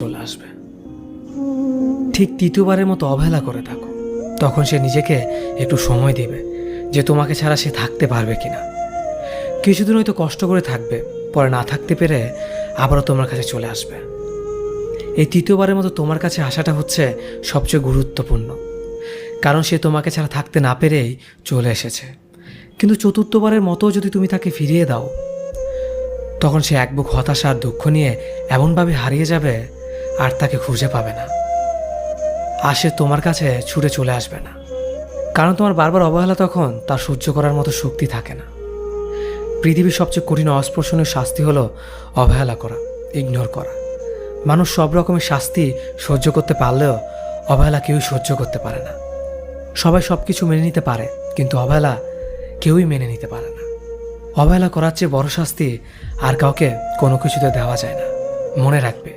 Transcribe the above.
চলে আসবে। ঠিক তৃতীয়বারের মতো অবহেলা করে থাকো, তখন সে নিজেকে একটু সময় দেবে যে তোমাকে ছাড়া সে থাকতে পারবে কিনা। কিছুদিন হয়তো কষ্ট করে থাকবে, পরে না থাকতে পেরে আবারও তোমার কাছে চলে আসবে। এই তৃতীয়বারের মতো তোমার কাছে আসাটা হচ্ছে সবচেয়ে গুরুত্বপূর্ণ, কারণ সে তোমাকে ছাড়া থাকতে না পেরেই চলে এসেছে। কিন্তু চতুর্থবারের মতো যদি তুমি তাকে ফিরিয়ে দাও, তখন সে এক বুক হতাশা আর দুঃখ নিয়ে এমনভাবে হারিয়ে যাবে আর তাকে খুঁজে পাবে না। আর সে তোমার কাছে ছুটে চলে আসবে না, কারণ তোমার বারবার অবহেলা তখন তার সহ্য করার মতো শক্তি থাকে না। পৃথিবীর সবচেয়ে কঠিন অস্পর্শনীয় শাস্তি হলো অবহেলা করা, ইগনোর করা। মানুষ সব রকমের শাস্তি সহ্য করতে পারলেও অবহেলা কেউই সহ্য করতে পারে না। সবাই সব কিছু মেনে নিতে পারে, কিন্তু অবহেলা কেউই মেনে নিতে পারে না। অবহেলা করার চেয়ে বড় শাস্তি আর কাউকে কোনো কিছুতে দেওয়া যায় না। মনে রাখবে,